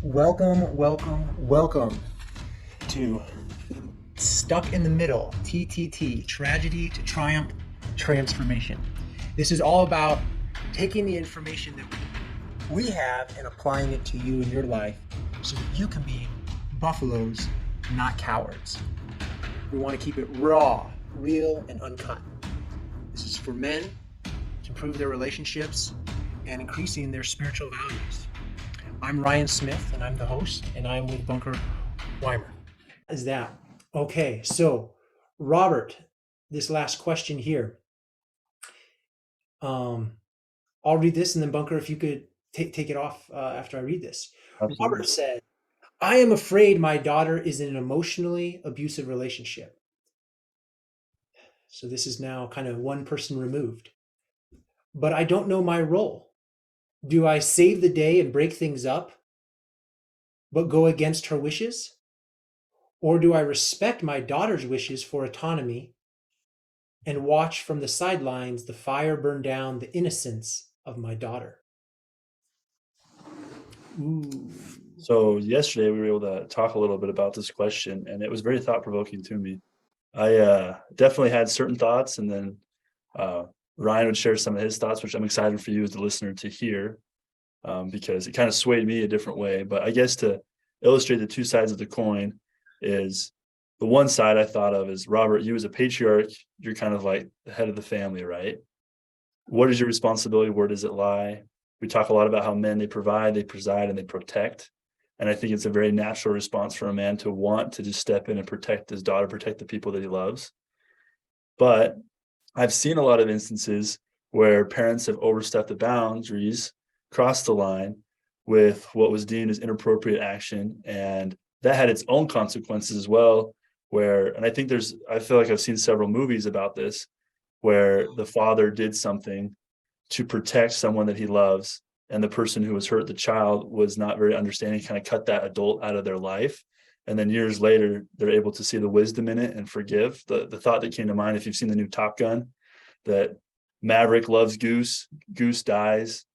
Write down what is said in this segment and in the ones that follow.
Welcome to Stuck in the Middle, TTT, Tragedy to Triumph Transformation. This is all about taking the information that we have and applying it to you in your life so that you can be buffaloes, not cowards. We want to keep it raw, real, and uncut. This is for men to improve their relationships and increasing their spiritual values. I'm Ryan Smith, and I'm the host, and I'm with Bunker Weimer. Is that okay? So, Robert, this last question here. I'll read this, and then Bunker, if you could take it off after I read this. Absolutely. Robert said, "I am afraid my daughter is in an emotionally abusive relationship." So this is now kind of one person removed. But I don't know my role. Do I save the day and break things up, but go against her wishes? Or do I respect my daughter's wishes for autonomy and watch from the sidelines the fire burn down the innocence of my daughter? Ooh. So yesterday we were able to talk a little bit about this question, and it was very thought-provoking to me. I definitely had certain thoughts, and then Ryan would share some of his thoughts, which I'm excited for you as the listener to hear, because it kind of swayed me a different way. But I guess to illustrate the two sides of the coin is the one side I thought of is, Robert, you as a patriarch, you're kind of like the head of the family, right? What is your responsibility? Where does it lie? We talk a lot about how men, they provide, they preside, and they protect. And I think it's a very natural response for a man to want to just step in and protect his daughter, protect the people that he loves. But I've seen a lot of instances where parents have overstepped the boundaries, crossed the line with what was deemed as inappropriate action. And that had its own consequences as well, and I think I feel like I've seen several movies about this, where the father did something to protect someone that he loves, and the person who was hurt, the child, was not very understanding, kind of cut that adult out of their life. And then years later, they're able to see the wisdom in it and forgive. The thought that came to mind, if you've seen the new Top Gun, that Maverick loves Goose, Goose dies.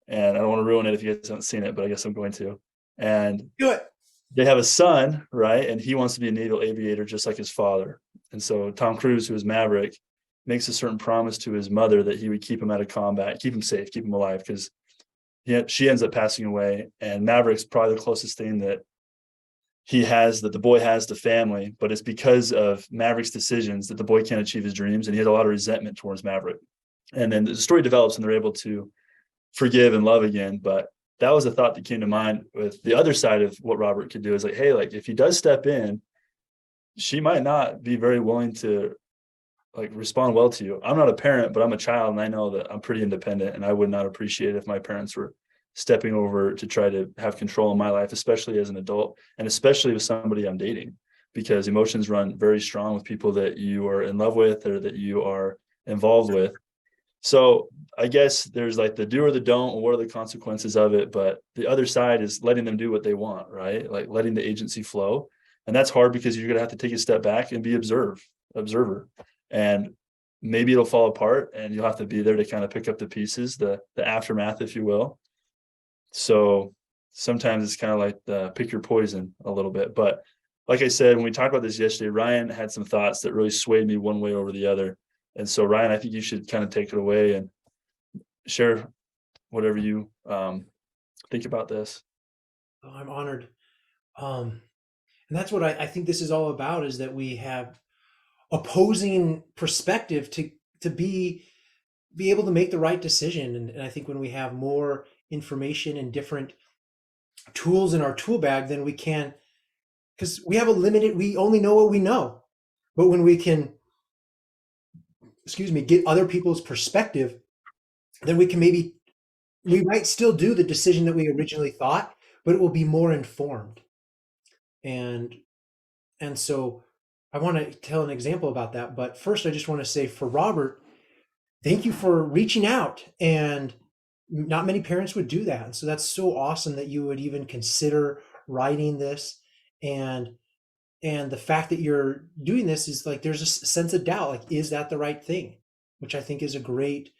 And I don't want to ruin it if you guys haven't seen it, but I guess I'm going to. And Do it. they have a son, right? And he wants to be a naval aviator just like his father. And so Tom Cruise, who is Maverick, makes a certain promise to his mother that he would keep him out of combat, keep him safe, keep him alive, because she ends up passing away. And Maverick's probably the closest thing that that the boy has to family, but it's because of Maverick's decisions that the boy can't achieve his dreams, and he has a lot of resentment towards Maverick. And then the story develops, and they're able to forgive and love again. But that was a thought that came to mind with the other side of what Robert could do, is like, hey, like if he does step in, she might not be very willing to like respond well to you. I'm not a parent, but I'm a child, and I know that I'm pretty independent, and I would not appreciate if my parents were stepping over to try to have control in my life, especially as an adult, and especially with somebody I'm dating, because emotions run very strong with people that you are in love with or that you are involved with. So I guess there's like the do or the don't, or what are the consequences of it? But the other side is letting them do what they want, right? Like letting the agency flow. And that's hard because you're going to have to take a step back and be observer. And maybe it'll fall apart, and you'll have to be there to kind of pick up the pieces, the aftermath, if you will. So sometimes it's kind of like the pick your poison a little bit. But like I said, when we talked about this yesterday, Ryan had some thoughts that really swayed me one way over the other. And so, Ryan, I think you should kind of take it away and share whatever you think about this. Oh, I'm honored. And that's what I think this is all about, is that we have opposing perspective to be able to make the right decision. And I think when we have more information and different tools in our tool bag, then we can, because we only know what we know. But when we can, get other people's perspective, then we might still do the decision that we originally thought, but it will be more informed. And so I want to tell an example about that. But first, I just want to say, for Robert, thank you for reaching out. And not many parents would do that. And so that's so awesome that you would even consider writing this. And the fact that you're doing this is like, there's a sense of doubt, like, is that the right thing? Which I think is a great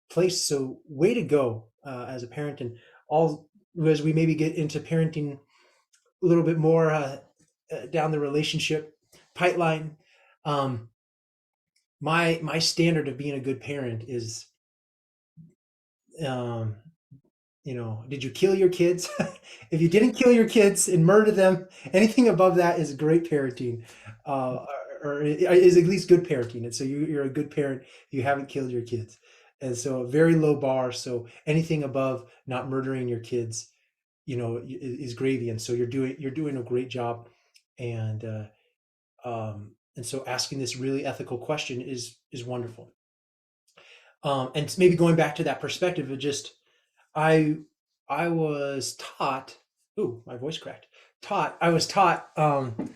place. So way to go as a parent. And all as we maybe get into parenting a little bit more down the relationship pipeline, um, my standard of being a good parent is, um, did you kill your kids? If you didn't kill your kids and murder them, anything above that is great parenting, uh, or is at least good parenting. And so you're a good parent if you haven't killed your kids. And so a very low bar. So anything above not murdering your kids, is gravy. And so you're doing a great job. And and so asking this really ethical question is wonderful. And maybe going back to that perspective of just I I was taught. Ooh, my voice cracked. I was taught. Am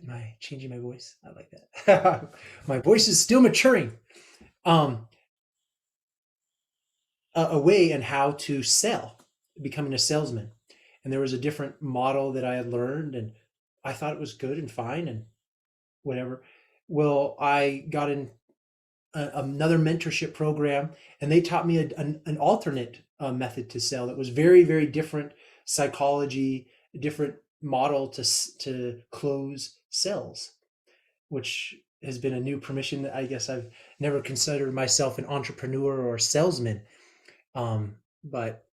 I changing my voice? I like that. My voice is still maturing. Um, a way and how to sell, becoming a salesman. And there was a different model that I had learned, and I thought it was good and fine and whatever. Well, I got in another mentorship program, and they taught me an alternate method to sell that was very, very different psychology, different model to close sales, which has been a new permission that I guess I've never considered myself an entrepreneur or a salesman. But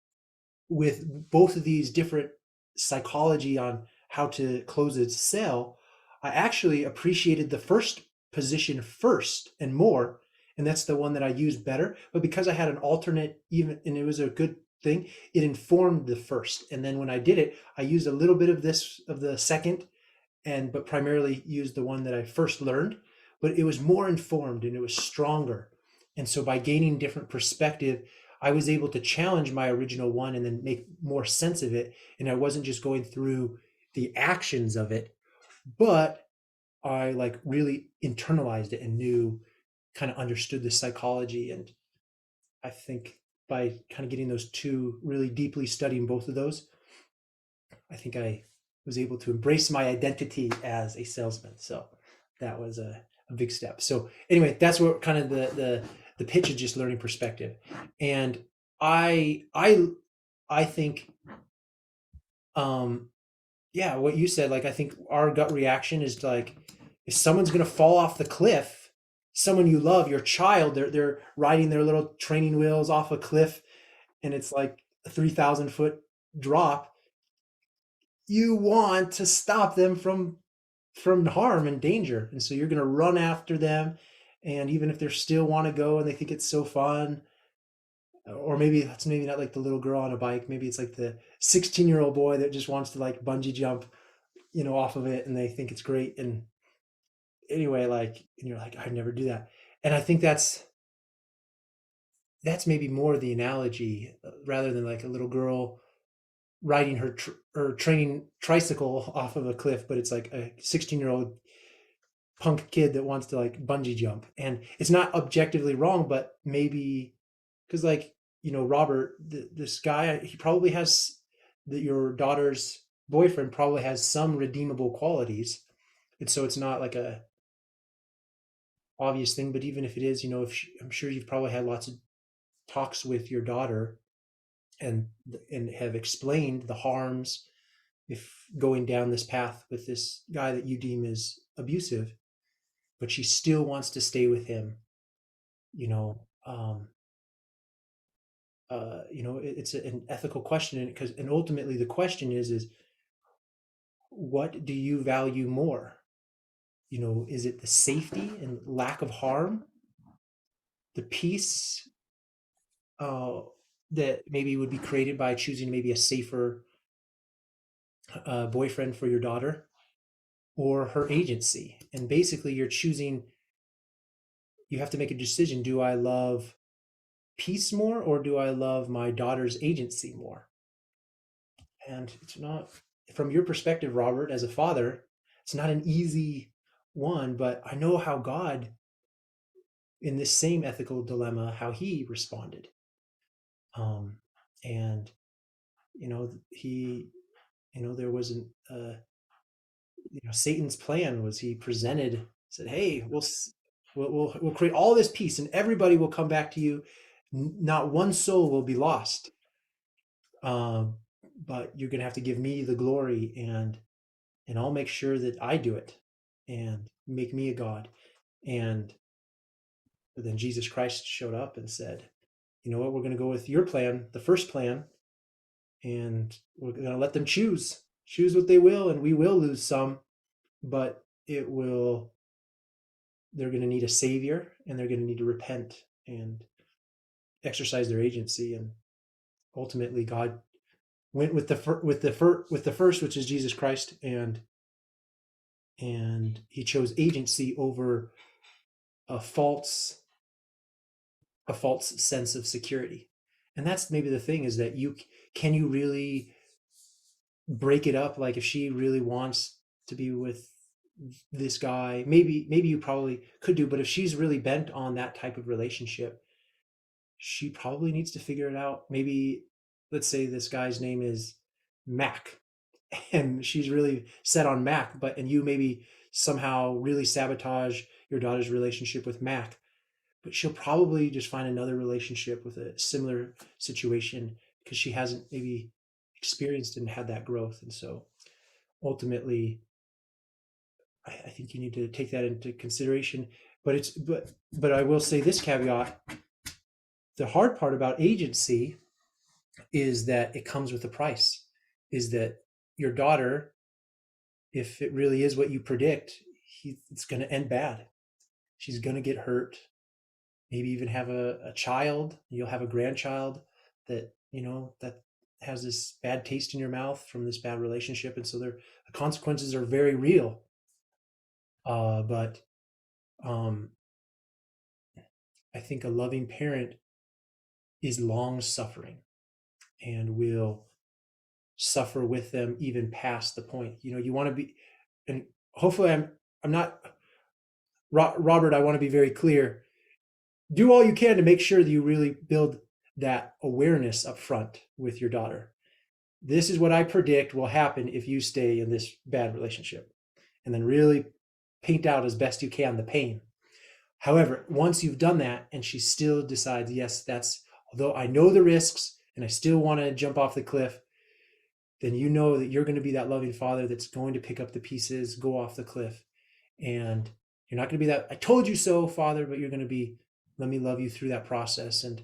with both of these different psychology on how to close a sale, I actually appreciated the first position first and more, and that's the one that I used better. But because I had an alternate, even and it was a good thing, it informed the first. And then when I did it, I used a little bit of this of the second, and but primarily used the one that I first learned. But it was more informed and it was stronger. And so by gaining different perspective, I was able to challenge my original one and then make more sense of it. And I wasn't just going through the actions of it, but I like really internalized it and knew, kind of understood the psychology. And I think by kind of getting those two, really deeply studying both of those, I think I was able to embrace my identity as a salesman. So that was a big step. So anyway, that's what kind of the pitch is, just learning perspective. And I think, um yeah, what you said, like I think our gut reaction is to, like, if someone's gonna fall off the cliff, someone you love, your child, they're riding their little training wheels off a cliff, and it's like a 3,000-foot drop, you want to stop them from harm and danger. And so you're going to run after them. And even if they still want to go and they think it's so fun, or maybe that's maybe not like the little girl on a bike, maybe it's like the 16-year-old boy that just wants to like bungee jump, off of it, and they think it's great. And anyway, like, and you're like, I'd never do that. And I think that's maybe more the analogy, rather than like a little girl riding her training tricycle off of a cliff, but it's like a 16-year-old punk kid that wants to like bungee jump. And it's not objectively wrong, but maybe because, like, Robert, this guy, he probably has your daughter's boyfriend probably has some redeemable qualities. And so it's not like a obvious thing, but even if it is, I'm sure you've probably had lots of talks with your daughter, and have explained the harms if going down this path with this guy that you deem is abusive, but she still wants to stay with him. you know um it's an ethical question, and because and ultimately the question is what do you value more? Is it the safety and lack of harm, the peace uh that maybe would be created by choosing maybe a safer boyfriend for your daughter, or her agency? And basically you're choosing, you have to make a decision. Do I love peace more, or do I love my daughter's agency more? And it's not, from your perspective, Robert, as a father, it's not an easy one, but I know how God, in this same ethical dilemma, how he responded. And he, there wasn't Satan's plan was, he presented, said, hey, we'll create all this peace and everybody will come back to you. Not one soul will be lost. um, but you're going to have to give me the glory, and I'll make sure that I do it, and make me a god. And then Jesus Christ showed up and said, you know what, we're going to go with your plan, the first plan, and we're going to let them choose what they will, and we will lose some, but it will they're going to need a savior, and they're going to need to repent and exercise their agency. And ultimately God went with the first, which is Jesus Christ, and he chose agency over a false a false sense of security. And that's maybe the thing, is that you really break it up? Like, if she really wants to be with this guy, maybe you probably could do, but if she's really bent on that type of relationship, she probably needs to figure it out. Maybe, let's say this guy's name is Mac, and she's really set on Mac, and you maybe somehow really sabotage your daughter's relationship with Mac, but she'll probably just find another relationship with a similar situation, because she hasn't maybe experienced and had that growth. And so ultimately, I think you need to take that into consideration. But I will say this caveat: the hard part about agency is that it comes with a price. Is that your daughter, if it really is what you predict, it's going to end bad. She's going to get hurt. Maybe even have a child. You'll have a grandchild that that has this bad taste in your mouth from this bad relationship, and so the consequences are very real. But I think a loving parent is long suffering and will suffer with them even past the point. You want to be, and hopefully I'm not Robert. I want to be very clear. Do all you can to make sure that you really build that awareness up front with your daughter. This is what I predict will happen if you stay in this bad relationship, and then really paint out as best you can the pain. However, once you've done that and she still decides, yes, although I know the risks and I still want to jump off the cliff, then you know that you're going to be that loving father that's going to pick up the pieces, go off the cliff. And you're not going to be that, I told you so, father, but you're going to be, let me love you through that process. And,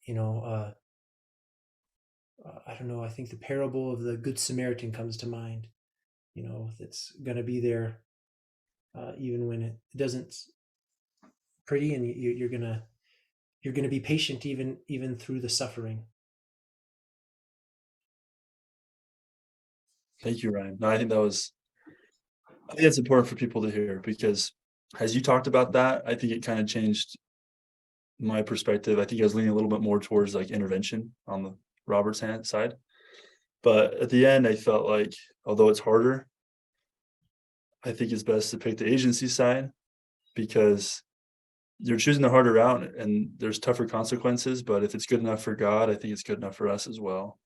I don't know, I think the parable of the Good Samaritan comes to mind, that's going to be there even when it doesn't pretty, and you're going to be patient even through the suffering. Thank you, Ryan. No, I think it's important for people to hear, because as you talked about that, I think it kind of changed my perspective. I think I was leaning a little bit more towards like intervention on the Robert's hand side. But at the end, I felt like, although it's harder, I think it's best to pick the agency side, because you're choosing the harder route and there's tougher consequences. But if it's good enough for God, I think it's good enough for us as well.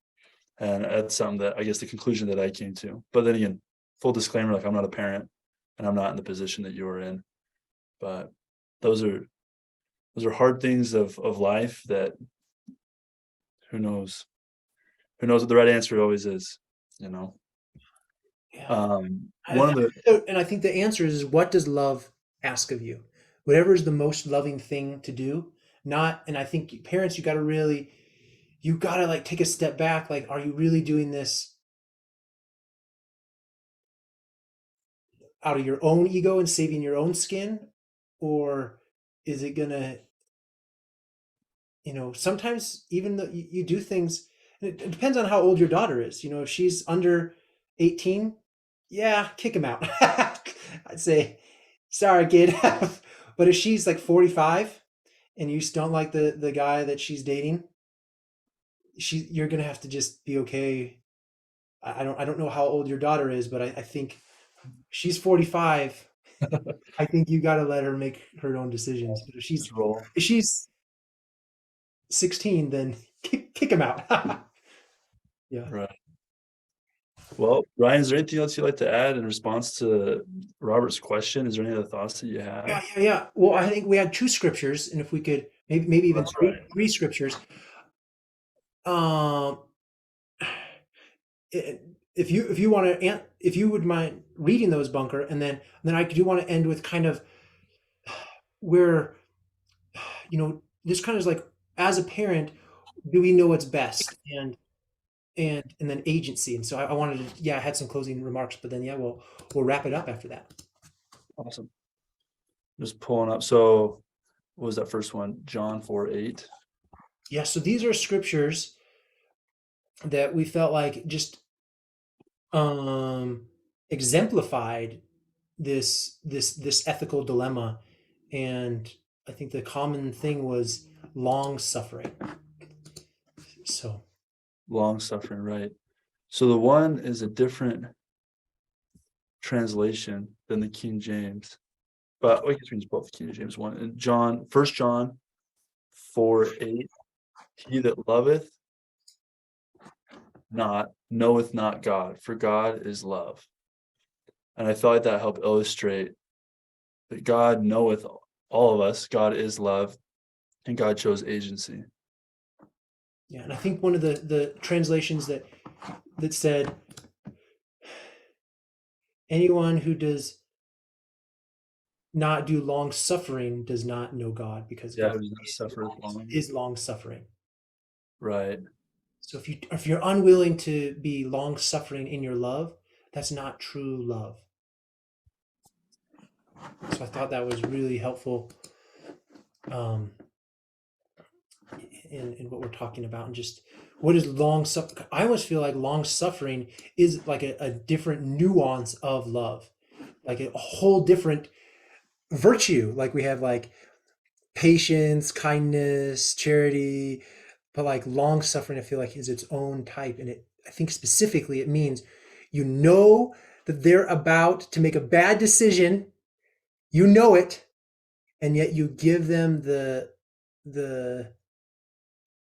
And that's something that, I guess, the conclusion that I came to. But then again, full disclaimer, like, I'm not a parent and I'm not in the position that you're in. But those are hard things of life that who knows what the right answer always is, Yeah. One of the And I think the answer is, what does love ask of you? Whatever is the most loving thing to do. Not, and I think parents, you got to like take a step back. Like, are you really doing this out of your own ego and saving your own skin? Or is it gonna, sometimes even though you do things, it depends on how old your daughter is. If she's under 18, yeah, kick him out. I'd say, sorry, kid. But if she's like 45 and you don't like the guy that she's dating, you're gonna have to just be okay. I don't know how old your daughter is, but I think she's 45. I think you got to let her make her own decisions. But role. if she's 16, then kick him out. Yeah. Right. Well, Ryan, is there anything else you'd like to add in response to Robert's question? Is there any other thoughts that you have? Yeah. Well, I think we had two scriptures, and if we could maybe even three scriptures. Um, if you want to, if you would mind reading those, Bunker, and then I do want to end with kind of where, this kind of is like, as a parent, do we know what's best, and then agency. And so I wanted to, yeah, I had some closing remarks, but then yeah, we'll wrap it up after that. Awesome. Just pulling up. So what was that first one? John 4:8. Yeah, so these are scriptures that we felt like just um exemplified this ethical dilemma. And I think the common thing was long suffering. So Long suffering, right? So the one is a different translation than the King James, but we can use both King James one. And John, 1 John 4:8, he that loveth not knoweth not God, for God is love. And I felt like that helped illustrate that God knoweth all of us, God is love, and God chose agency. yeah, and I think one of the translations that said, anyone who does not do long suffering does not know God, because Yeah, God who does not suffereth long. is long suffering. Right. So if you're unwilling to be long suffering in your love, that's not true love. So I thought that was really helpful, um, in what we're talking about, and just what is long suffering. I almost feel like long suffering is like a different nuance of love, like a whole different virtue. Like we have like patience, kindness, charity, but like long suffering, I feel like is its own type. And I think specifically it means, that they're about to make a bad decision, it, and yet you give them the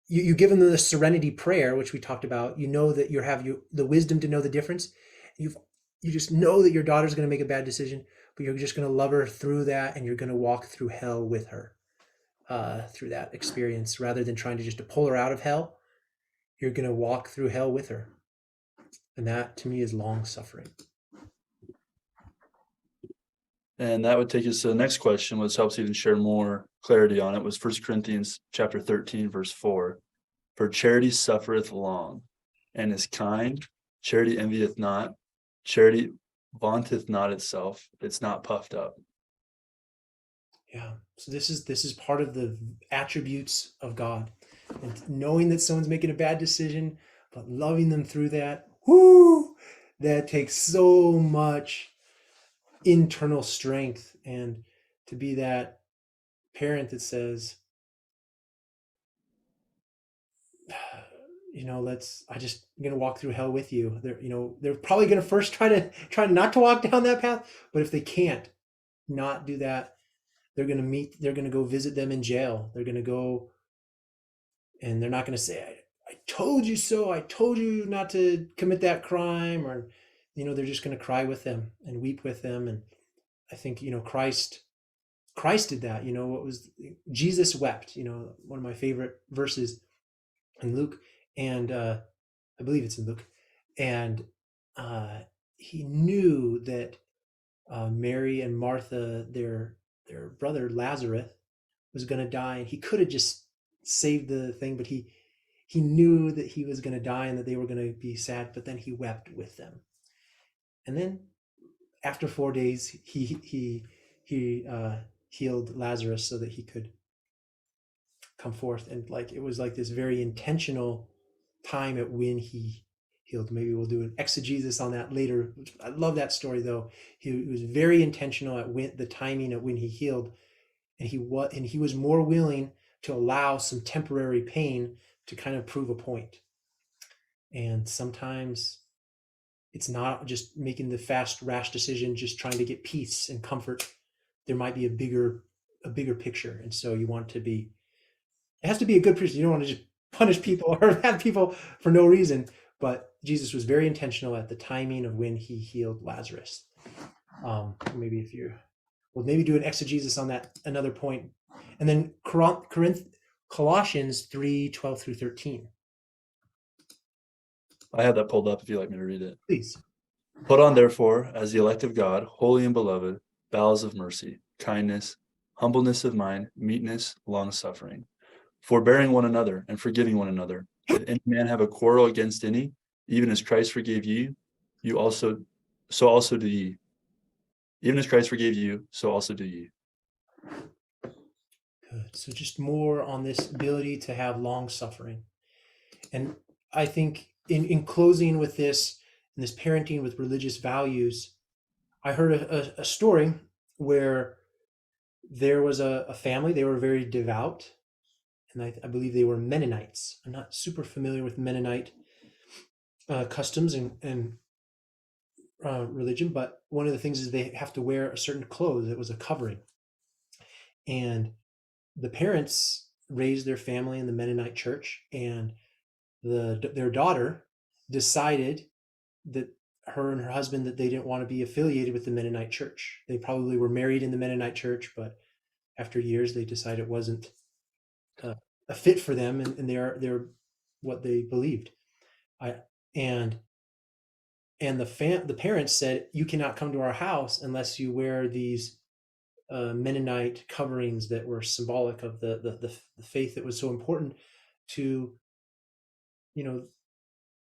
you give them the serenity prayer, which we talked about. You know that you the wisdom to know the difference. You just know that your daughter's going to make a bad decision, but you're just going to love her through that, and you're going to walk through hell with her, through that experience, rather than trying to just to pull her out of hell. You're going to walk through hell with her, and that to me is long suffering. And that would take us to the next question, which helps even share more clarity on it, was 1 Corinthians chapter 13, verse 4. For charity suffereth long, and is kind. Charity envieth not. Charity vaunteth not itself. It's not puffed up. Yeah. So this is part of the attributes of God, and knowing that someone's making a bad decision, but loving them through that. Whoo! That takes so much internal strength, and to be that parent that says, I'm gonna walk through hell with you. They're probably gonna first try not to walk down that path, but if they can't not do that, they're gonna go visit them in jail. They're gonna go, and they're not gonna say, I told you so. I told you not to commit that crime. Or, they're just gonna cry with them and weep with them. And I think, Christ did that. What was Jesus wept, one of my favorite verses in Luke, and I believe it's in Luke, and uh, he knew that Mary and Martha, their brother Lazarus, was going to die, and he could have just saved the thing, but he knew that he was going to die and that they were going to be sad. But then he wept with them, and then after 4 days, he healed Lazarus so that he could come forth. And like it was like this very intentional time at when he healed. Maybe we'll do an exegesis on that later. I love that story though. He was very intentional at when the timing of when he healed, and he was more willing to allow some temporary pain to kind of prove a point. And sometimes it's not just making the fast rash decision, just trying to get peace and comfort. There might be a bigger picture. And so it has to be a good person. You don't want to just punish people or have people for no reason. But Jesus was very intentional at the timing of when he healed Lazarus. Maybe we'll maybe do an exegesis on that another point. And then Colossians 3:12 through 13. I have that pulled up if you'd like me to read it. Please. Put on, therefore, as the elect of God, holy and beloved, bowels of mercy, kindness, humbleness of mind, meekness, long suffering, forbearing one another and forgiving one another. If any man have a quarrel against any, even as Christ forgave you, you also, so also do ye. Even as Christ forgave you, so also do ye. Good. So just more on this ability to have long suffering. And I think in closing with this, and this parenting with religious values, I heard a story where there was a family, they were very devout, and I believe they were Mennonites. I'm not super familiar with Mennonite customs and religion, but one of the things is they have to wear a certain clothes. It was a covering. And the parents raised their family in the Mennonite church, and their daughter decided that her and her husband that they didn't want to be affiliated with the Mennonite church. They probably were married in the Mennonite church, but after years they decided it wasn't uh, a fit for them, and they're what they believed. I and the parents said, you cannot come to our house unless you wear these Mennonite coverings that were symbolic of the faith that was so important to, you know,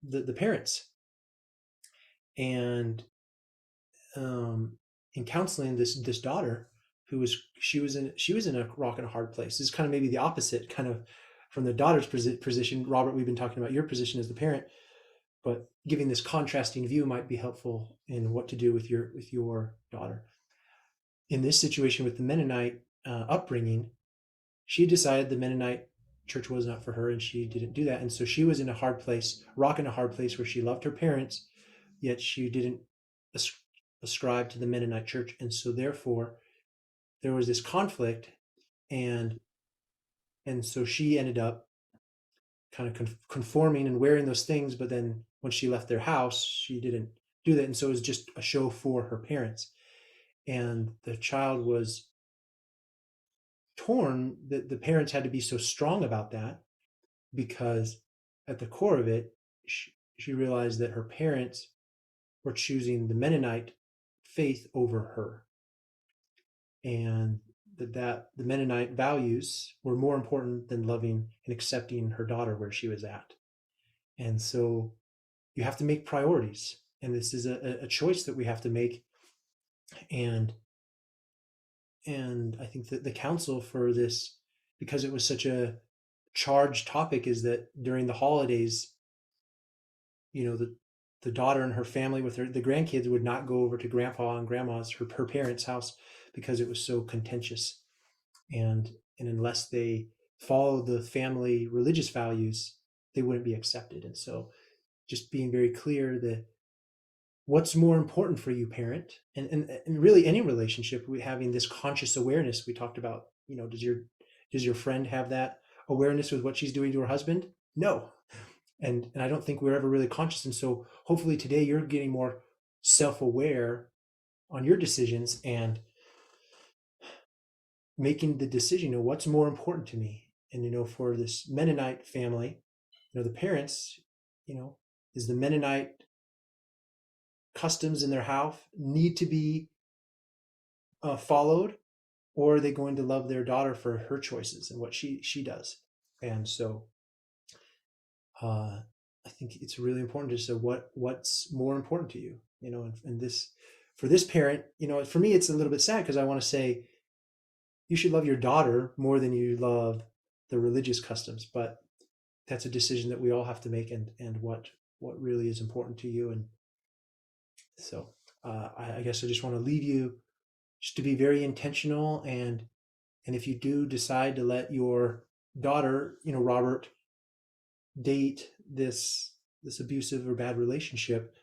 the parents. And in counseling this daughter, she was in a rock and a hard place. This is kind of maybe the opposite, kind of from the daughter's position. Robert, we've been talking about your position as the parent, but giving this contrasting view might be helpful in what to do with your daughter. In this situation with the Mennonite upbringing, she decided the Mennonite church was not for her, and she didn't do that. And so she was in a hard place, rock in a hard place, where she loved her parents, yet she didn't ascribe to the Mennonite church. And so therefore there was this conflict, and so she ended up kind of conforming and wearing those things, but then when she left their house, she didn't do that. And so it was just a show for her parents. And the child was torn that the parents had to be so strong about that, because at the core of it, she realized that her parents were choosing the Mennonite faith over her, and that the Mennonite values were more important than loving and accepting her daughter where she was at. And so you have to make priorities, and this is a choice that we have to make. And I think that the counsel for this, because it was such a charged topic, is that during the holidays, the daughter and her family with the grandkids would not go over to grandpa and grandma's, her parents' house, because it was so contentious. And unless they follow the family religious values, they wouldn't be accepted. And so just being very clear that what's more important for you, parent, and really any relationship, we having this conscious awareness. We talked about, does your friend have that awareness with what she's doing to her husband? No. And I don't think we're ever really conscious. And so hopefully today you're getting more self-aware on your decisions and making the decision of what's more important to me. And for this Mennonite family, the parents, is the Mennonite customs in their house need to be followed, or are they going to love their daughter for her choices and what she does? And so I think it's really important to say what's more important to you, and this, for this parent, for me, it's a little bit sad, because I want to say you should love your daughter more than you love the religious customs, but that's a decision that we all have to make, and what really is important to you. And so I guess I just want to leave you just to be very intentional, and if you do decide to let your daughter, Robert, date this abusive or bad relationship,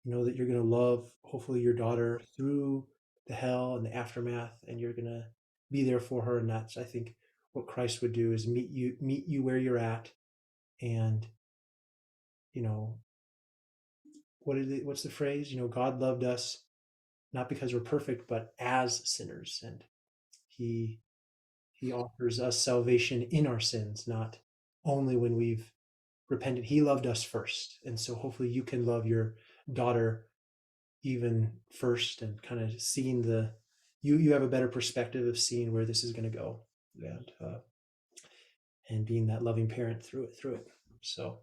that you're going to love, hopefully, your daughter through the hell and the aftermath, and you're going to be there for her. And that's, I think, what Christ would do, is meet you where you're at. And what's the phrase? God loved us not because we're perfect, but as sinners, and he offers us salvation in our sins, not only when we've repentant. He loved us first. And so hopefully you can love your daughter even first, and kind of seeing you have a better perspective of seeing where this is going to go, and being that loving parent through it. So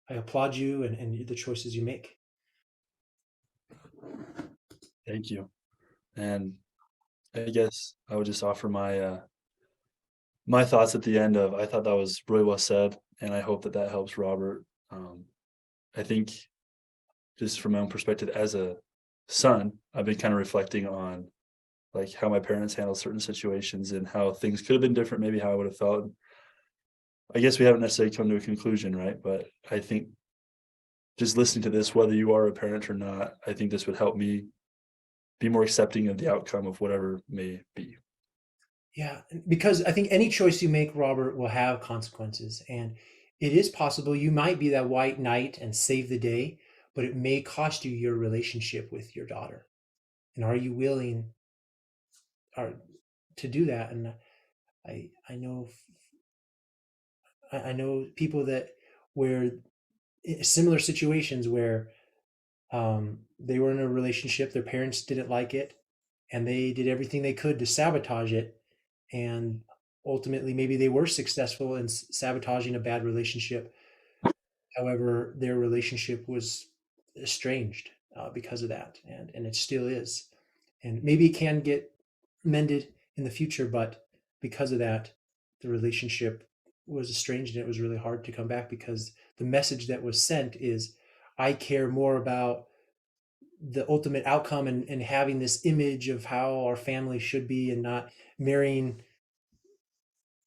I applaud you and the choices you make. Thank you. And I guess I would just offer my thoughts at the end of, I thought that was really well said, and I hope that that helps Robert. I think just from my own perspective as a son, I've been kind of reflecting on like how my parents handled certain situations and how things could have been different, maybe how I would have felt. I guess we haven't necessarily come to a conclusion, right? But I think just listening to this, whether you are a parent or not, I think this would help me be more accepting of the outcome of whatever may be. Yeah, because I think any choice you make, Robert, will have consequences. And it is possible you might be that white knight and save the day, but it may cost you your relationship with your daughter. And are you willing to do that? And I know I know people that where similar situations where they were in a relationship, their parents didn't like it, and they did everything they could to sabotage it, and ultimately maybe they were successful in sabotaging a bad relationship. However, their relationship was estranged because of that, and it still is, and maybe it can get mended in the future, but because of that, the relationship was estranged, and it was really hard to come back because the message that was sent is, I care more about the ultimate outcome, and having this image of how our family should be, and not marrying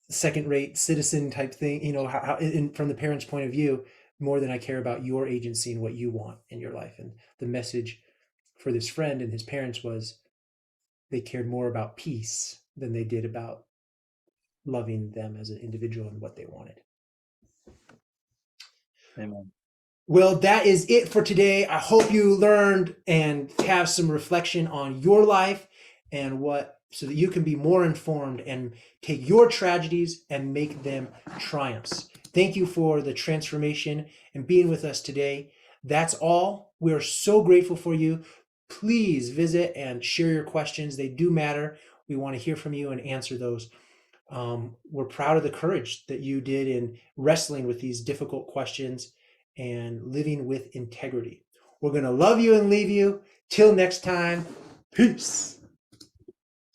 second-rate citizen type thing, from the parents' point of view, more than I care about your agency and what you want in your life. And the message for this friend and his parents was, they cared more about peace than they did about loving them as an individual and what they wanted. Amen. Well, that is it for today. I hope you learned and have some reflection on your life and so that you can be more informed and take your tragedies and make them triumphs. Thank you for the transformation and being with us today. That's all. We are so grateful for you. Please visit and share your questions. They do matter. We want to hear from you and answer those. We're proud of the courage that you did in wrestling with these difficult questions and living with integrity. We're going to love you and leave you. Till next time, peace.